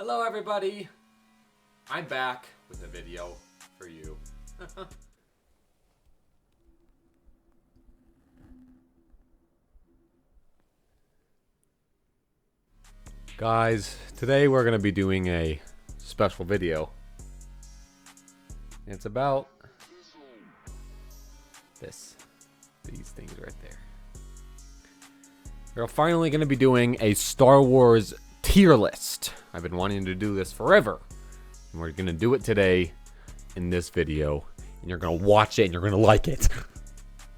Hello everybody! I'm back with a video for you. Guys, today we're going to be doing a special video. It's about these things right there. We're finally going to be doing a Star Wars tier list. I've been wanting to do this forever. And we're going to do it today in this video. And you're going to watch it and you're going to like it.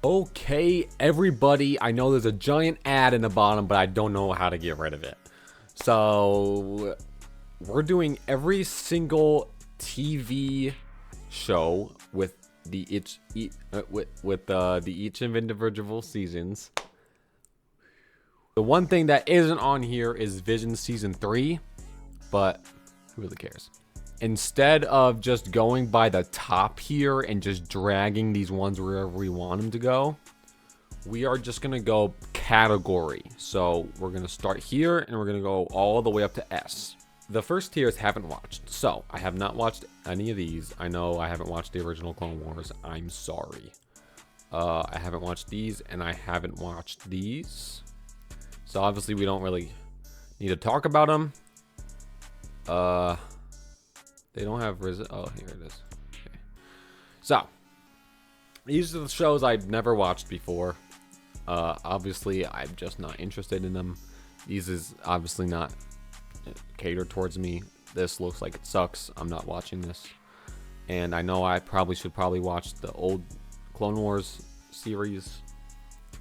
Okay, everybody. I know there's a giant ad in the bottom, but I don't know how to get rid of it. So, we're doing every single TV show with the each individual seasons. The one thing that isn't on here is Vision Season 3, but who really cares? Instead of just going by the top here and just dragging these ones wherever we want them to go, we are just going to go category. So we're going to start here and we're going to go all the way up to S. The first tiers haven't watched. So I have not watched any of these. I know I haven't watched the original Clone Wars. I'm sorry. I haven't watched these and I haven't watched these. So obviously we don't really need to talk about them. They don't have oh, here it is. Okay. So these are the shows I've never watched before. Obviously I'm just not interested in them. These is obviously not catered towards me. This looks like it sucks. I'm not watching this. And I know I should probably watch the old Clone Wars series.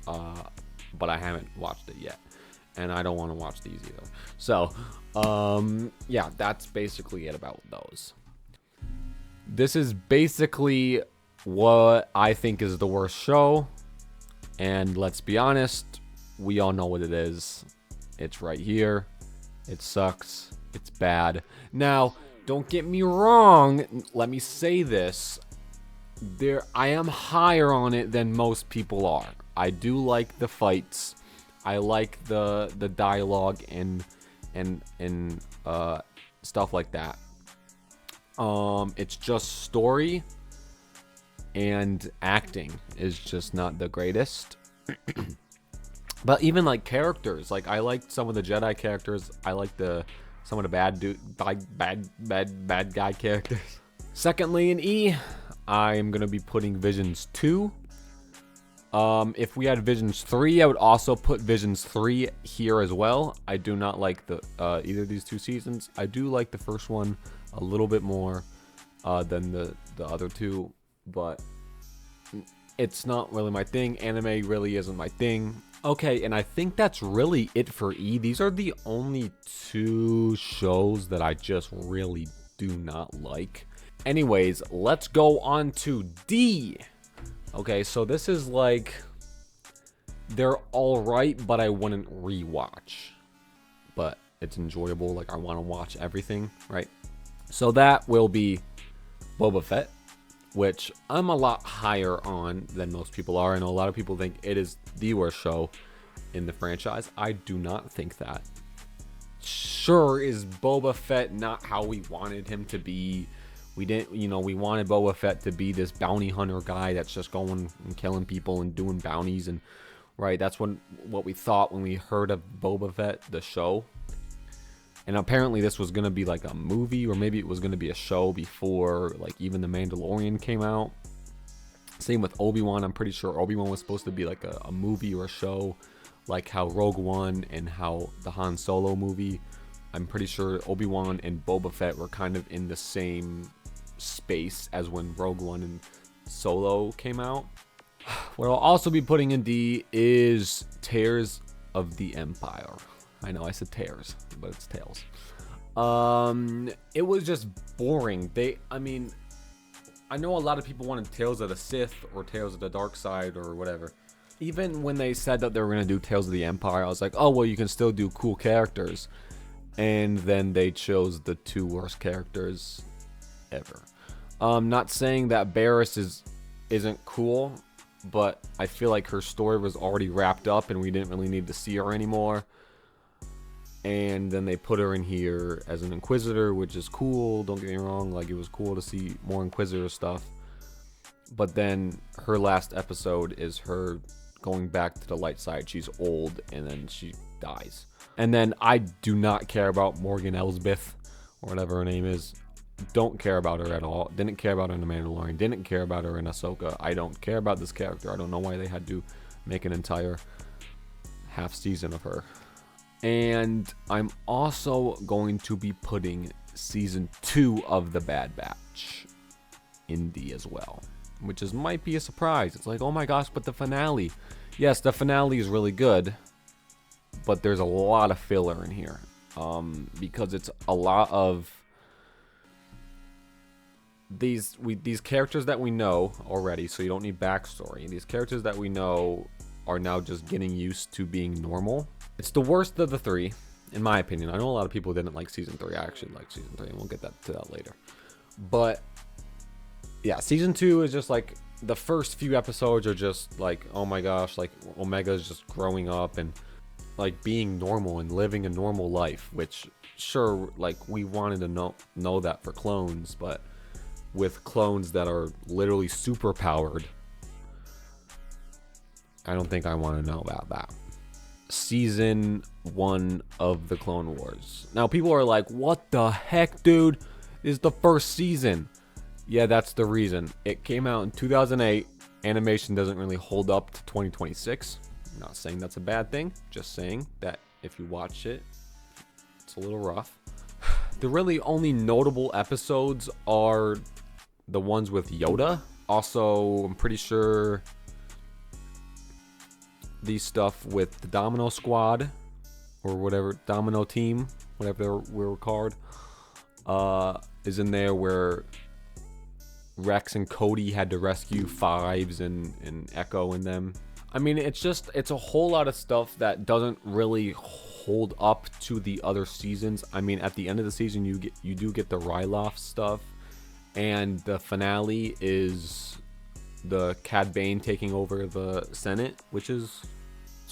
But I haven't watched it yet. And I don't want to watch these either. So, yeah, that's basically it about those. This is basically what I think is the worst show. And let's be honest, we all know what it is. It's right here. It sucks. It's bad. Now, don't get me wrong. Let me say this. I am higher on it than most people are. I do like the fights. I like the dialogue and stuff like that. It's just story and acting is just not the greatest. But even like characters, like I like some of the Jedi characters. I like some of the bad guy characters. Secondly, in E, I am gonna be putting Visions 2. If we had Visions 3, I would also put Visions 3 here as well. I do not like either of these two seasons. I do like the first one a little bit more than the other two, but it's not really my thing. Anime really isn't my thing. Okay, and I think that's really it for E. These are the only two shows that I just really do not like. Anyways, let's go on to D. Okay, so this is like, they're alright, but I wouldn't rewatch. But it's enjoyable, like I want to watch everything, right? So that will be Boba Fett, which I'm a lot higher on than most people are. I know a lot of people think it is the worst show in the franchise. I do not think that. Sure, is Boba Fett not how we wanted him to be? We didn't, we wanted Boba Fett to be this bounty hunter guy that's just going and killing people and doing bounties, and right, that's what we thought when we heard of Boba Fett, the show. And apparently this was going to be like a movie, or maybe it was going to be a show before like even The Mandalorian came out. Same with Obi-Wan. I'm pretty sure Obi-Wan was supposed to be like a movie or a show, like how Rogue One and how the Han Solo movie. I'm pretty sure Obi-Wan and Boba Fett were kind of in the same space as when Rogue One and Solo came out. What I'll also be putting in D is Tears of the Empire. I know I said Tears, but it's Tales. It was just boring. I know a lot of people wanted Tales of the Sith or Tales of the Dark Side or whatever. Even when they said that they were going to do Tales of the Empire, I was like, oh, well, you can still do cool characters. And then they chose the two worst characters ever. Not saying that Barriss isn't cool, but I feel like her story was already wrapped up and we didn't really need to see her anymore. And then they put her in here as an Inquisitor, which is cool. Don't get me wrong, like, it was cool to see more Inquisitor stuff. But then her last episode is her going back to the light side. She's old, and then she dies. And then I do not care about Morgan Elsbeth, or whatever her name is. Don't care about her at all. Didn't care about her in The Mandalorian. Didn't care about her in Ahsoka. I don't care about this character. I don't know why they had to make an entire half season of her. And I'm also going to be putting season 2 of The Bad Batch in D as well, which might be a surprise. It's like, oh my gosh, but the finale. Yes, the finale is really good, but there's a lot of filler in here, because it's a lot of these characters that we know already, so you don't need backstory. These characters that we know are now just getting used to being normal. It's the worst of the 3, in my opinion. I know a lot of people didn't like season 3. I actually like season 3, and we'll get to that later. But yeah, season 2 is just like, the first few episodes are just like, oh my gosh, like Omega is just growing up and like being normal and living a normal life, which sure, like, we wanted to know that for clones, but with clones that are literally super powered, I don't think I want to know about that. Season 1 of the Clone Wars. Now people are like, what the heck, dude? This is the first season. Yeah, that's the reason. It came out in 2008. Animation doesn't really hold up to 2026. I'm not saying that's a bad thing. Just saying that if you watch it, it's a little rough. The really only notable episodes are the ones with Yoda. Also, I'm pretty sure the stuff with the Domino Squad, or whatever, Domino Team, whatever we were called, is in there, where Rex and Cody had to rescue Fives and Echo in them. I mean, it's a whole lot of stuff that doesn't really hold up to the other seasons. I mean, at the end of the season, you do get the Ryloth stuff, and the finale is the Cad Bane taking over the Senate, which is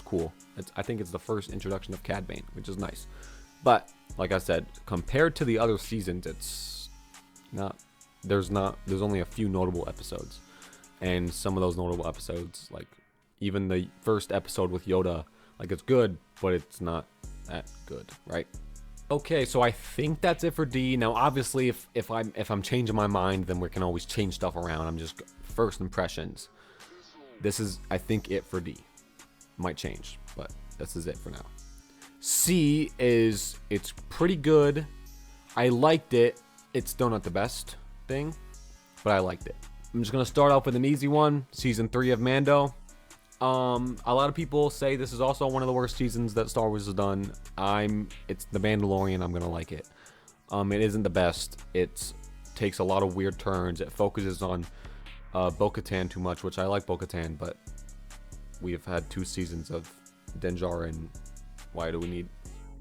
cool. I think it's the first introduction of Cad Bane, which is nice. But like I said, compared to the other seasons, it's not. There's only a few notable episodes, and some of those notable episodes, like even the first episode with Yoda, like, it's good, but it's not that good, right? Okay, so I think that's it for D. Now, obviously, if I'm changing my mind, then we can always change stuff around. I'm just first impressions. This is, I think, it for D. Might change, but this is it for now. C is, it's pretty good. I liked it. It's still not the best thing, but I liked it. I'm just gonna start off with an easy one. Season 3 of Mando. A lot of people say this is also one of the worst seasons that Star Wars has done. It's The Mandalorian. I'm gonna like it. It isn't the best. It takes a lot of weird turns. It focuses on Bo-Katan too much, which I like Bo-Katan, but we have had 2 seasons of Din Djarin. Why do we need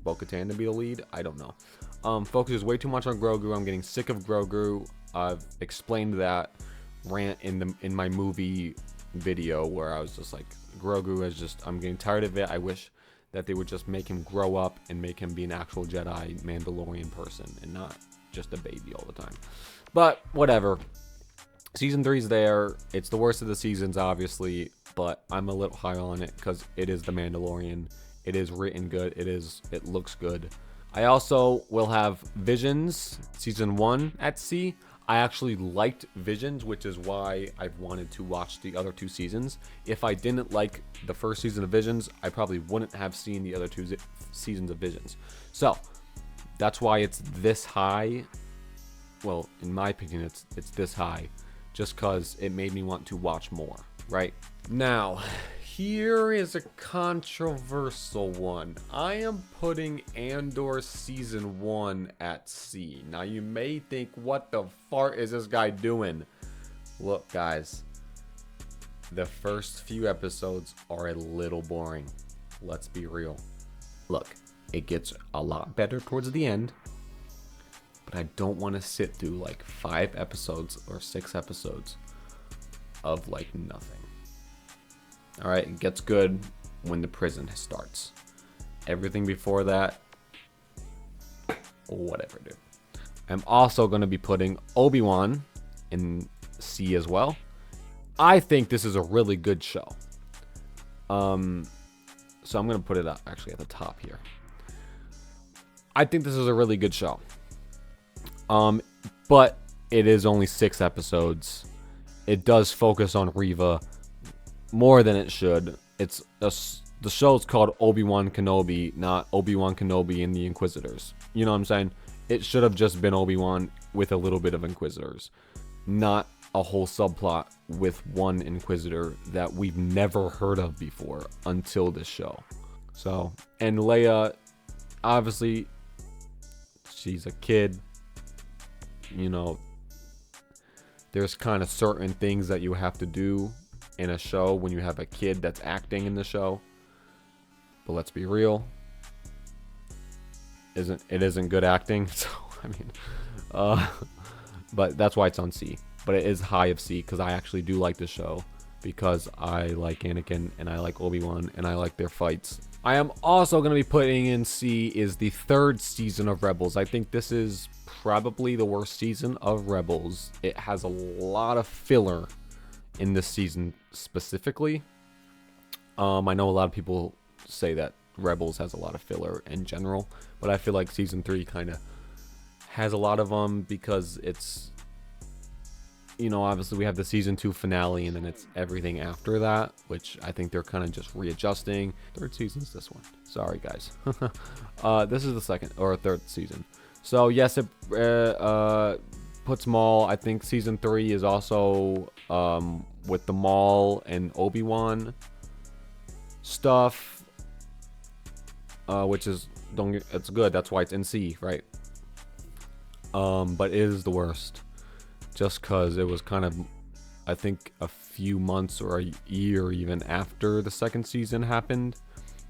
Bo-Katan to be the lead? I don't know. Focuses way too much on Grogu. I'm getting sick of Grogu. I've explained that rant in my movie video, where I was just like, Grogu is just, I'm getting tired of it. I wish that they would just make him grow up and make him be an actual Jedi Mandalorian person and not just a baby all the time. But whatever. Season 3's there. It's the worst of the seasons, obviously, but I'm a little high on it because it is The Mandalorian. It is written good. It looks good. I also will have Visions season 1 at C. I actually liked Visions, which is why I've wanted to watch the other 2 seasons. If I didn't like the first season of Visions, I probably wouldn't have seen the other 2 seasons of Visions. So that's why it's this high. Well, in my opinion, it's this high, just because it made me want to watch more, right? Now, here is a controversial one. I am putting Andor Season 1 at C. Now, you may think, what the fart is this guy doing? Look, guys, the first few episodes are a little boring. Let's be real. Look, it gets a lot better towards the end, but I don't want to sit through like 5 episodes or 6 episodes of like nothing. Alright, it gets good when the prison starts. Everything before that whatever, dude. I'm also going to be putting Obi-Wan in C as well. I think this is a really good show. So I'm going to put it up actually at the top here. I think this is a really good show. But it is only 6 episodes. It does focus on Reva more than it should. The show's called Obi-Wan Kenobi, not Obi-Wan Kenobi and the Inquisitors. You know what I'm saying? It should have just been Obi-Wan with a little bit of Inquisitors, not a whole subplot with one Inquisitor that we've never heard of before until this show. So, and Leia, obviously, she's a kid. You know, there's kind of certain things that you have to do in a show when you have a kid that's acting in the show. But let's be real, it isn't good acting. So I mean, but that's why it's on C. But it is high of C because I actually do like the show, because I like Anakin and I like Obi-Wan and I like their fights. I am also going to be putting in C is the 3rd season of Rebels. I think this is probably the worst season of Rebels. It has a lot of filler in this season specifically. I know a lot of people say that Rebels has a lot of filler in general, but I feel like season 3 kind of has a lot of them because it's, you know, obviously we have the season 2 finale and then it's everything after that, which I think they're kind of just readjusting. 3rd season's this one. Sorry guys. This is the 2nd or 3rd season. So yes, it puts Maul. I think season 3 is also with the Maul and Obi-Wan stuff, which is it's good. That's why it's in C, right? But it is the worst. Just because it was kind of, I think, a few months or a year even after the 2nd season happened.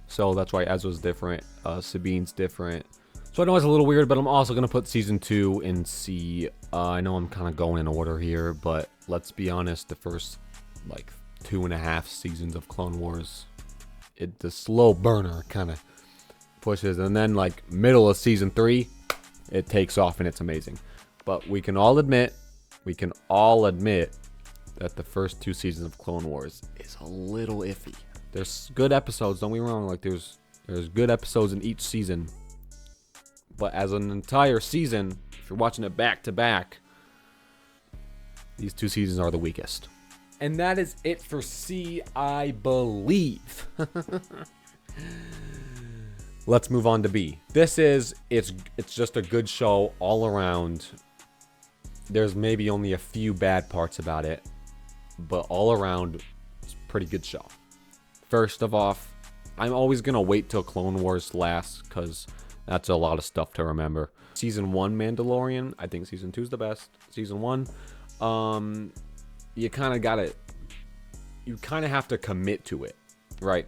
So that's why Ezra's different, Sabine's different. So I know it's a little weird, but I'm also going to put season 2 in C. I know I'm kind of going in order here, but let's be honest, the first, like, 2.5 seasons of Clone Wars, the slow burner kind of pushes. And then, like, middle of season 3, it takes off and it's amazing. But we can all admit that the first 2 seasons of Clone Wars is a little iffy. There's good episodes, don't be wrong, like there's good episodes in each season. But as an entire season, if you're watching it back to back, these 2 seasons are the weakest. And that is it for C, I believe. Let's move on to B. This is, it's just a good show all around. There's maybe only a few bad parts about it, but all around, it's a pretty good show. First of all, I'm always going to wait till Clone Wars lasts, because that's a lot of stuff to remember. Season 1 Mandalorian, I think Season 2 is the best. Season 1, you kind of got it. You kind of have to commit to it, right?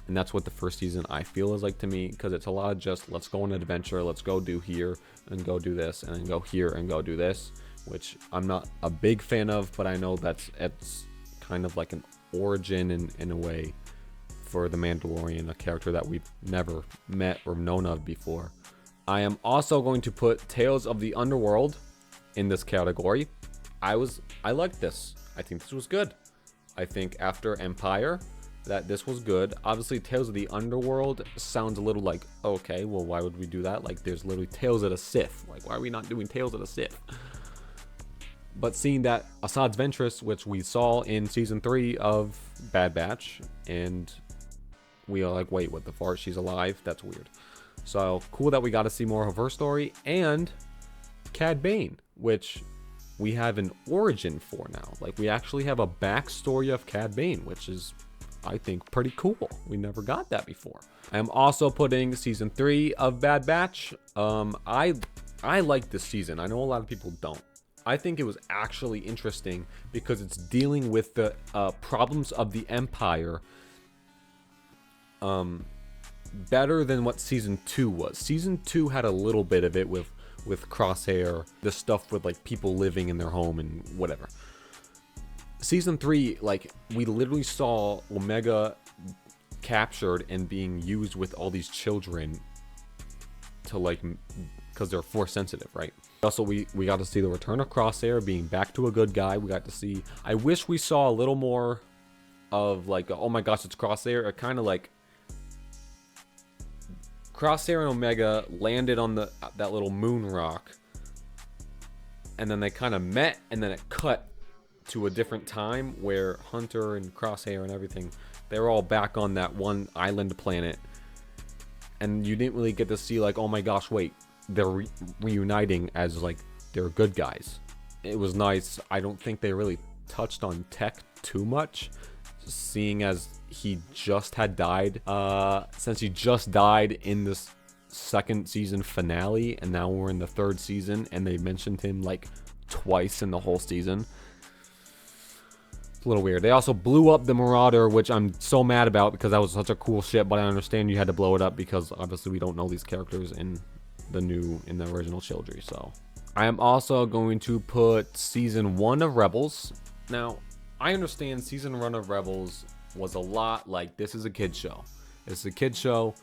And that's what the first season I feel is like to me, because it's a lot of just, let's go on an adventure, let's go do here, and go do this, and then go here and go do this, which I'm not a big fan of, but I know it's kind of like an origin in a way for the Mandalorian, a character that we've never met or known of before. I am also going to put Tales of the Underworld in this category. I liked this. I think this was good. I think after Empire, that this was good. Obviously, Tales of the Underworld sounds a little like, okay, well, why would we do that? Like, there's literally Tales of the Sith. Like, why are we not doing Tales of the Sith? But seeing that Asajj Ventress, which we saw in season 3 of Bad Batch, and we are like, wait, what the fart? She's alive? That's weird. So cool that we got to see more of her story. And Cad Bane, which we have an origin for now. Like, we actually have a backstory of Cad Bane, which is, I think, pretty cool. We never got that before. I am also putting season 3 of Bad Batch. I like this season. I know a lot of people don't. I think it was actually interesting because it's dealing with the problems of the Empire better than what season 2 was. Season 2 had a little bit of it with Crosshair, the stuff with like people living in their home and whatever. Season 3, like, we literally saw Omega captured and being used with all these children to, like, because they're force sensitive, right? Also, we got to see the return of Crosshair being back to a good guy. We got to see, I wish we saw a little more of like, oh my gosh, it's Crosshair. It kind of like Crosshair and Omega landed on that little moon rock, and then they kind of met, and then it cut to a different time where Hunter and Crosshair and everything, they were all back on that one island planet, and you didn't really get to see like, oh my gosh, wait, they're reuniting as like they're good guys. It was nice. I don't think they really touched on Tech too much, seeing as he just had died. Since he just died in this second season finale, and now we're in the third season, and they mentioned him like twice in the whole season. It's a little weird. They also blew up the Marauder, which I'm so mad about because that was such a cool ship, but I understand you had to blow it up because obviously we don't know these characters in the original Childry. So I am also going to put season 1 of Rebels. Now, I understand season 1 of Rebels was a lot like, this is a kid show. It's a kid show.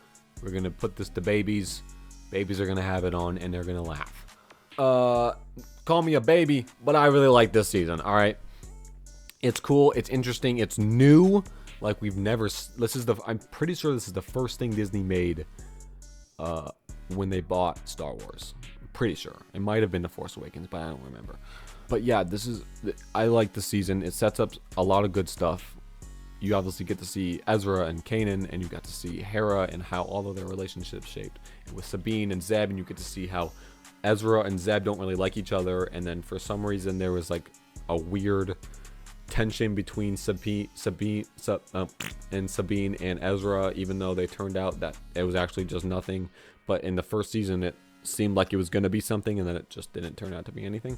We're going to put this to babies. Babies are going to have it on, and they're going to laugh. Call me a baby, but I really like this season, all right? It's cool. It's interesting. It's new. Like, we've never... I'm pretty sure this is the first thing Disney made when they bought Star Wars. I'm pretty sure. It might have been The Force Awakens, but I don't remember. But yeah, I like the season. It sets up a lot of good stuff. You obviously get to see Ezra and Kanan, and you got to see Hera and how all of their relationships shaped. And with Sabine and Zeb, and you get to see how Ezra and Zeb don't really like each other, and then for some reason there was like a weird tension between Sabine and Ezra, even though they turned out that it was actually just nothing. But in the first season, it seemed like it was going to be something, and then it just didn't turn out to be anything.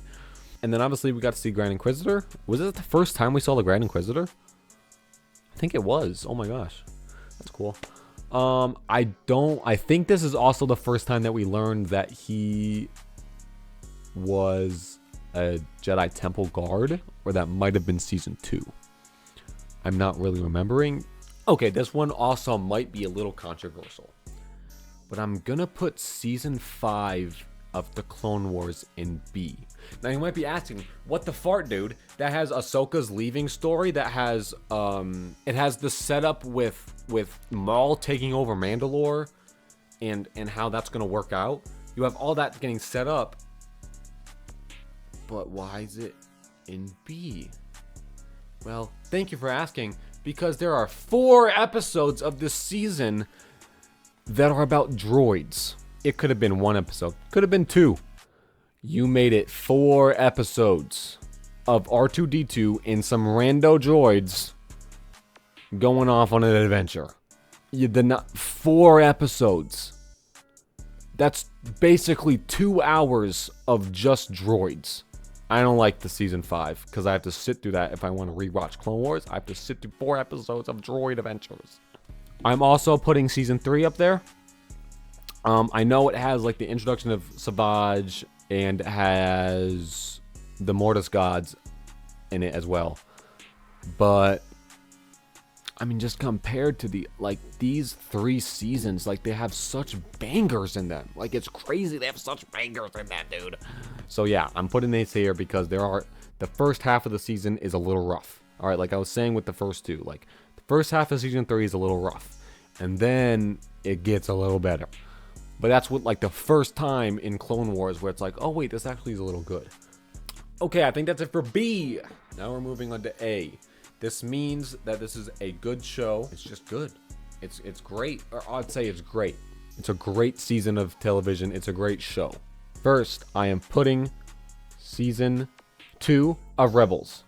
And then obviously we got to see Grand Inquisitor. Was it the first time we saw the Grand Inquisitor? I think it was. Oh my gosh, that's cool. I think this is also the first time that we learned that he was a Jedi Temple guard, or that might have been season 2. I'm not really remembering. Okay, this one also might be a little controversial, but I'm gonna put season 5 of the Clone Wars in B. Now you might be asking, what the fart, dude? That has Ahsoka's leaving story. That has it has the setup with Maul taking over Mandalore, and how that's gonna work out. You have all that getting set up, but why is it in B? Well, thank you for asking, because there are 4 episodes of this season that are about droids. It could have been 1 episode, could have been 2. You made it 4 episodes of R2-D2 and some rando droids going off on an adventure. 4 episodes. That's basically 2 hours of just droids. I don't like the season 5 because I have to sit through that. If I want to rewatch Clone Wars, I have to sit through 4 episodes of droid adventures. I'm also putting season 3 up there. I know it has like the introduction of Savage, and it has the Mortis gods in it as well. But I mean, just compared to these 3 seasons, like, they have such bangers in them. Like, it's crazy they have such bangers in that, dude. So yeah, I'm putting these here because the first half of the season is a little rough. All right, like I was saying with the first 2, like the first half of season 3 is a little rough, and then it gets a little better. But that's what, like, the first time in Clone Wars where it's like, oh wait, this actually is a little good. Okay, I think that's it for B. Now we're moving on to A. This means that this is a good show. It's just good. It's great. Or I'd say it's great. It's a great season of television. It's a great show. First, I am putting season 2 of Rebels.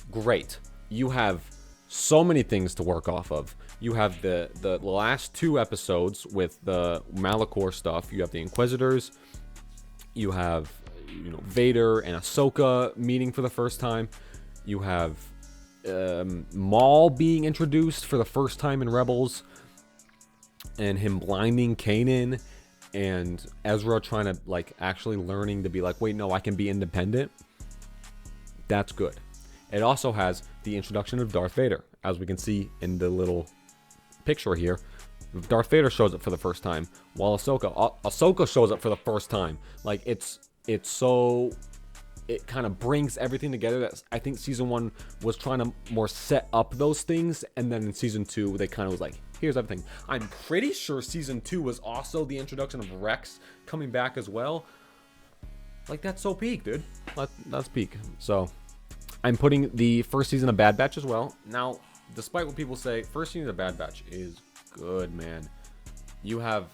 Great. You have so many things to work off of. You have the last 2 episodes with the Malachor stuff. You have the Inquisitors. You have, Vader and Ahsoka meeting for the first time. You have Maul being introduced for the first time in Rebels, and him blinding Kanan, and Ezra trying to, like, actually learning to be like, wait, no, I can be independent. That's good. It also has the introduction of Darth Vader, as we can see in the little picture here. Darth Vader shows up for the first time, while Ahsoka shows up for the first time. Like it's so, it kind of brings everything together. That I think season 1 was trying to more set up those things, and then in season 2 they kind of was like, here's everything. I'm pretty sure season 2 was also the introduction of Rex coming back as well. Like, that's so peak, dude. That's peak. So I'm putting the first season of Bad Batch as well. Now, despite what people say, first season of Bad Batch is good, man. You have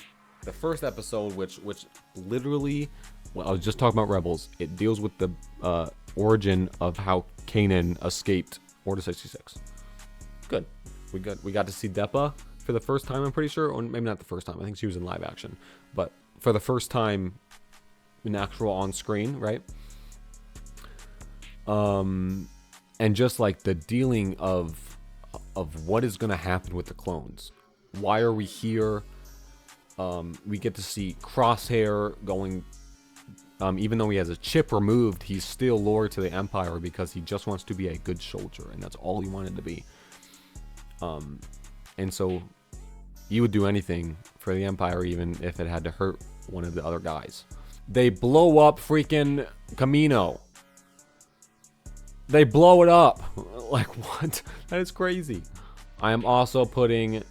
the first episode, which literally, well, I was just talking about Rebels. It deals with the origin of how Kanan escaped Order 66. Good. We got to see Depa for the first time, I'm pretty sure, or maybe not the first time. I think she was in live action, but for the first time in actual on screen, right? And just like the dealing of what is going to happen with the clones. Why are we here? We get to see Crosshair going, even though he has a chip removed, he's still loyal to the Empire because he just wants to be a good soldier, and that's all he wanted to be. And so you would do anything for the Empire, even if it had to hurt one of the other guys. They blow up freaking Kamino. They blow it up. Like, what? That is crazy. I am also putting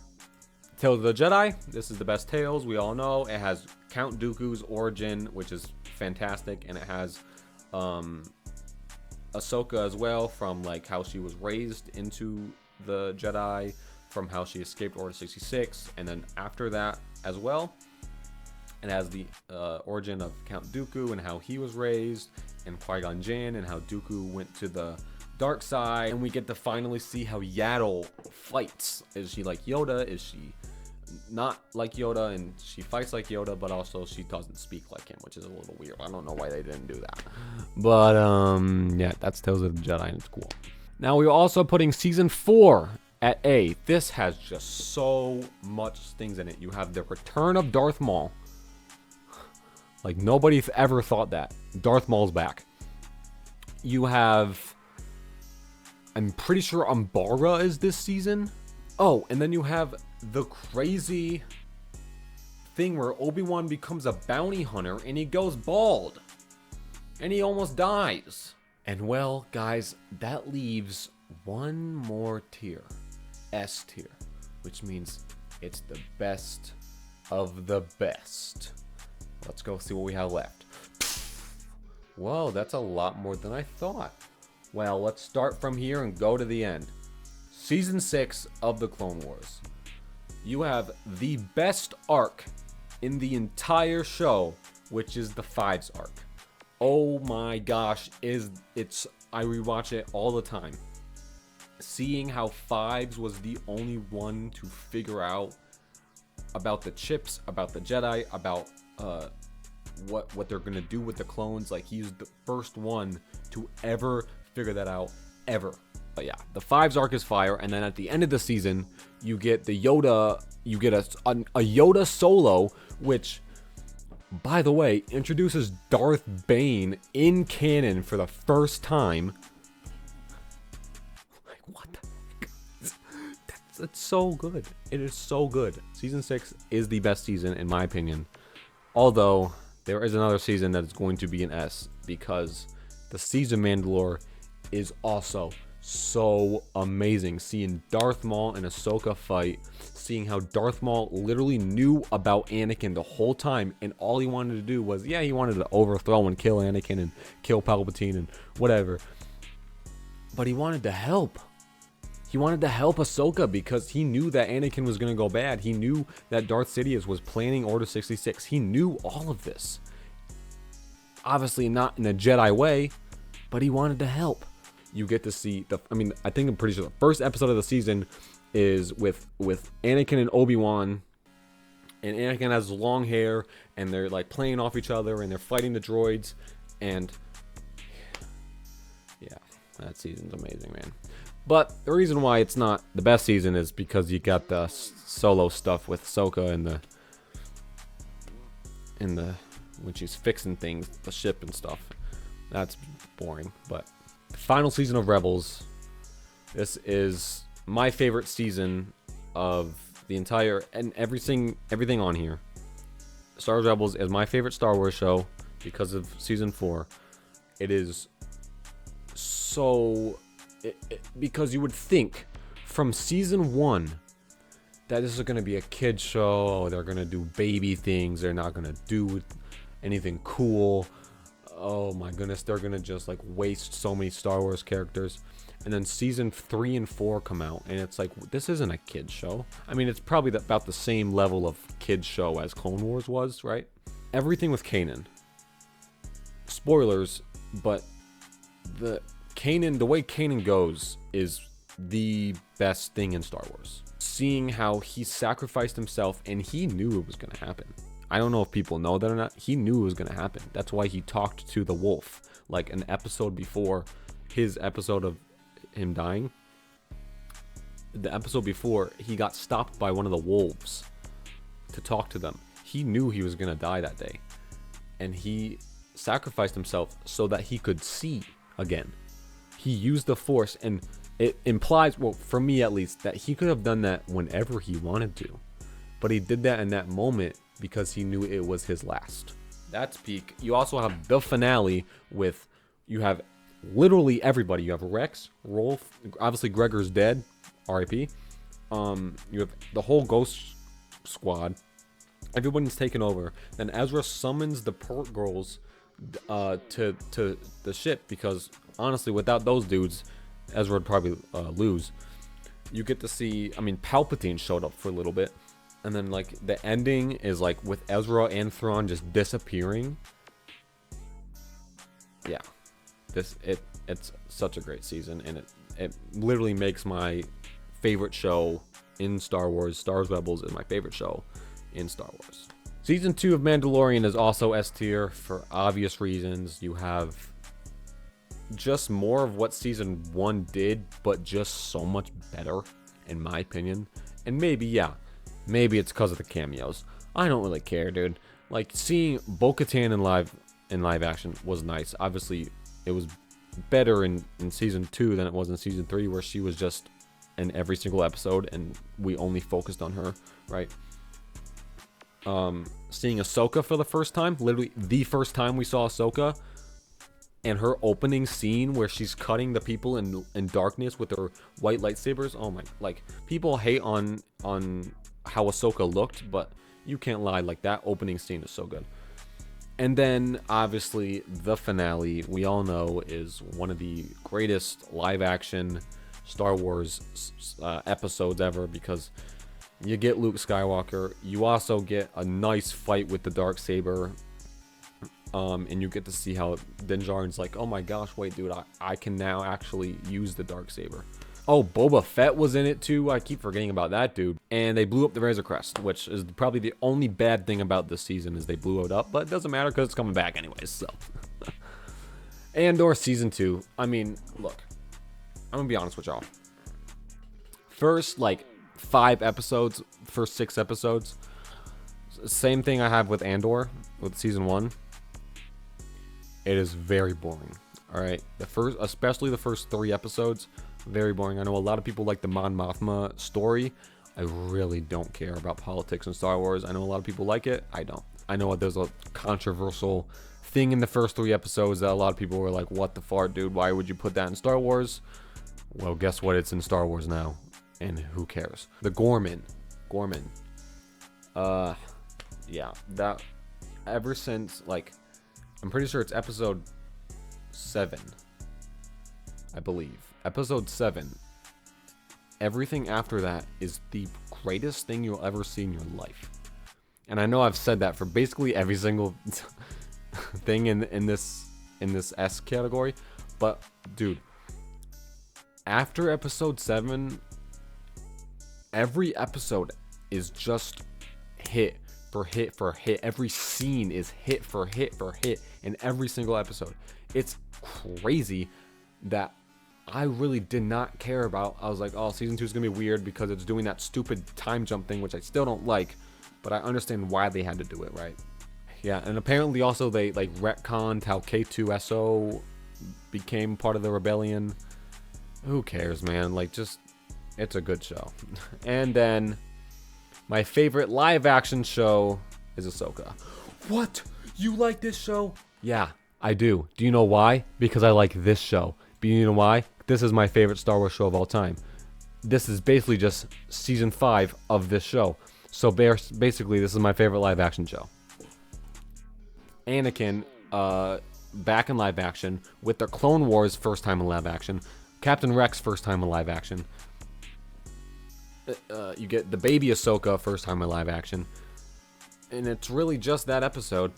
Tales of the Jedi. This is the best Tales, we all know. It has Count Dooku's origin, which is fantastic, and it has Ahsoka as well, from like how she was raised into the Jedi, from how she escaped Order 66, and then after that as well, it has the origin of Count Dooku and how he was raised, and Qui-Gon Jinn, and how Dooku went to the dark side, and we get to finally see how Yaddle fights. Is she like Yoda? Is she not like Yoda? And she fights like Yoda, but also she doesn't speak like him, which is a little weird. I don't know why they didn't do that, but yeah, that's Tales of the Jedi, and it's cool. Now we're also putting season 4 at A. This has just so much things in it. You have the return of Darth Maul. Like, nobody ever thought that. Darth Maul's back. You have, I'm pretty sure Umbara is this season. Oh, and then you have the crazy thing where Obi-Wan becomes a bounty hunter and he goes bald. And he almost dies. And well, guys, that leaves one more tier. S tier. Which means it's the best of the best. Let's go see what we have left. Whoa, that's a lot more than I thought. Well, let's start from here and go to the end. Season 6 of the Clone Wars. You have the best arc in the entire show, which is the Fives arc. Oh my gosh, I rewatch it all the time. Seeing how Fives was the only one to figure out about the chips, about the Jedi, about what they're gonna do with the clones. Like, he's the first one to ever figure that out, ever. But yeah, the Fives arc is fire. And then at the end of the season, you get the Yoda, you get a Yoda solo, which, by the way, introduces Darth Bane in canon for the first time. Like, what the heck? It's so good. It is so good. Season 6 is the best season, in my opinion. Although, there is another season that is going to be an S, because the Siege of Mandalore is also so amazing. Seeing Darth Maul and Ahsoka fight, seeing how Darth Maul literally knew about Anakin the whole time, and all he wanted to do was, yeah, he wanted to overthrow and kill Anakin and kill Palpatine and whatever, but he wanted to help. He wanted to help Ahsoka because he knew that Anakin was going to go bad. He knew that Darth Sidious was planning Order 66. He knew all of this. Obviously not in a Jedi way, but he wanted to help. You get to see I'm pretty sure the first episode of the season is with Anakin and Obi-Wan. And Anakin has long hair, and they're like playing off each other, and they're fighting the droids. And yeah, that season's amazing, man. But the reason why it's not the best season is because you got the solo stuff with Ahsoka and the when she's fixing things, the ship and stuff. That's boring. But the final season of Rebels, this is my favorite season of the entire and everything on here. Star Wars Rebels is my favorite Star Wars show because of season 4. It is so because you would think from season 1 that this is going to be a kid show. They're going to do baby things. They're not going to do anything cool. Oh my goodness, they're going to just like waste so many Star Wars characters. And then season 3 and 4 come out, and it's like, this isn't a kid's show. I mean, it's probably about the same level of kid's show as Clone Wars was, right? Everything with Kanan. Spoilers, but the way Kanan goes is the best thing in Star Wars. Seeing how he sacrificed himself, and he knew it was going to happen. I don't know if people know that or not. He knew it was going to happen. That's why he talked to the wolf, like an episode before his episode of him dying. The episode before, he got stopped by one of the wolves to talk to them. He knew he was gonna die that day, and he sacrificed himself so that he could see again. He used the Force, and it implies, well, for me at least, that he could have done that whenever he wanted to, but he did that in that moment because he knew it was his last. That's peak. You also have the finale with, you have literally everybody. You have Rex, Rolf, obviously Gregor's dead, R.I.P. You have the whole Ghost Squad. Everybody's taken over. Then Ezra summons the Port Girls to the ship, because honestly, without those dudes, Ezra would probably lose. You get to see, I mean, Palpatine showed up for a little bit, and then like the ending is like with Ezra and Thrawn just disappearing. Yeah. It's such a great season, and it literally makes my favorite show in Star Wars. Star Wars Rebels is my favorite show in Star Wars. Season 2 of Mandalorian is also S tier for obvious reasons. You have just more of what season 1 did, but just so much better, in my opinion. And maybe it's because of the cameos. I don't really care, dude. Like, seeing Bo-Katan in live action was nice. Obviously, it was better in season 2 than it was in season 3, where she was just in every single episode and we only focused on her, right? Seeing Ahsoka for the first time, literally the first time we saw Ahsoka, and her opening scene where she's cutting the people in darkness with her white lightsabers. Oh my, like, people hate on how Ahsoka looked, but you can't lie, like, that opening scene is so good. And then, obviously, the finale, we all know, is one of the greatest live-action Star Wars episodes ever, because you get Luke Skywalker. You also get a nice fight with the Darksaber, and you get to see how Din Djarin's like, oh my gosh, wait, dude, I can now actually use the Darksaber. Oh, Boba Fett was in it too. I keep forgetting about that dude. And they blew up the Razor Crest, which is probably the only bad thing about this season, is they blew it up. But it doesn't matter because it's coming back anyways. So, Andor season 2. I mean, look, I'm gonna be honest with y'all. First, like, 5 episodes, first 6 episodes, same thing I have with Andor with season 1. It is very boring. All right, especially the first 3 episodes. Very boring. I know a lot of people like the Mon Mothma story. I really don't care about politics in Star Wars. I know a lot of people like it. I don't. I know there's a controversial thing in the first 3 episodes that a lot of people were like, what the fart, dude? Why would you put that in Star Wars? Well, guess what? It's in Star Wars now. And who cares? The Gorman. Yeah, that, ever since, like, I'm pretty sure it's episode 7, I believe. Episode 7. Everything after that is the greatest thing you'll ever see in your life. And I know I've said that for basically every single thing in this S category, but dude, after episode 7, every episode is just hit for hit for hit. Every scene is hit for hit for hit in every single episode. It's crazy that I really did not care about. I was like, oh, season 2 is gonna be weird because it's doing that stupid time jump thing, which I still don't like, but I understand why they had to do it, right? Yeah, and apparently also they like retconned how K2SO became part of the rebellion. Who cares, man? Like, just, it's a good show. And then My favorite live action show is Ahsoka. What? You like this show? Yeah, I do. Do you know why? Because I like this show. But you know why? This is my favorite Star Wars show of all time. This is basically just season 5 of this show. So basically, this is my favorite live action show. Anakin, back in live action, with the Clone Wars first time in live action, Captain Rex first time in live action. You get the baby Ahsoka first time in live action. And it's really just that episode.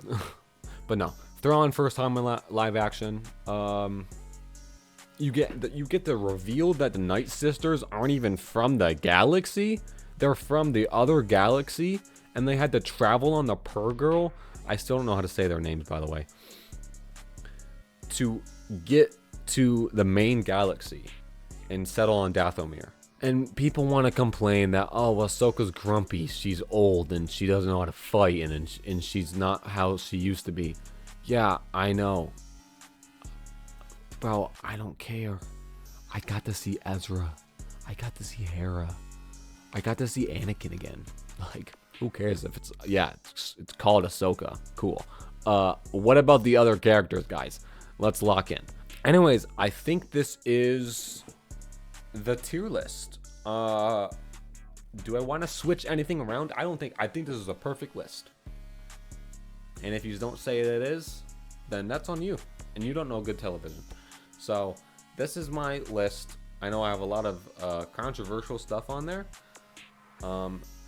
But no, Thrawn first time in live action. You get the reveal that the Night Sisters aren't even from the galaxy. They're from the other galaxy, and they had to travel on the Purrgil. I still don't know how to say their names, by the way. To get to the main galaxy and settle on Dathomir. And people want to complain that, oh, Ahsoka's grumpy, she's old, and she doesn't know how to fight, and she's not how she used to be. Yeah, I know. Bro, I don't care. I got to see Ezra. I got to see Hera. I got to see Anakin again. Like, who cares if it's... Yeah, it's called Ahsoka. Cool. What about the other characters, guys? Let's lock in. Anyways, I think this is the tier list. Do I want to switch anything around? I think this is a perfect list. And if you don't say it is, then that's on you. And you don't know good television. So, this is my list. I know I have a lot of controversial stuff on there.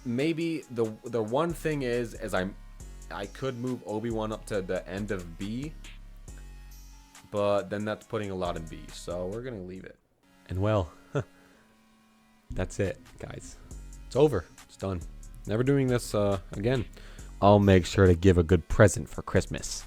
Maybe the one thing is I could move Obi-Wan up to the end of B. But then that's putting a lot in B. So, we're going to leave it. And well... That's it, guys. It's over. It's done. Never doing this again. I'll make sure to give a good present for Christmas.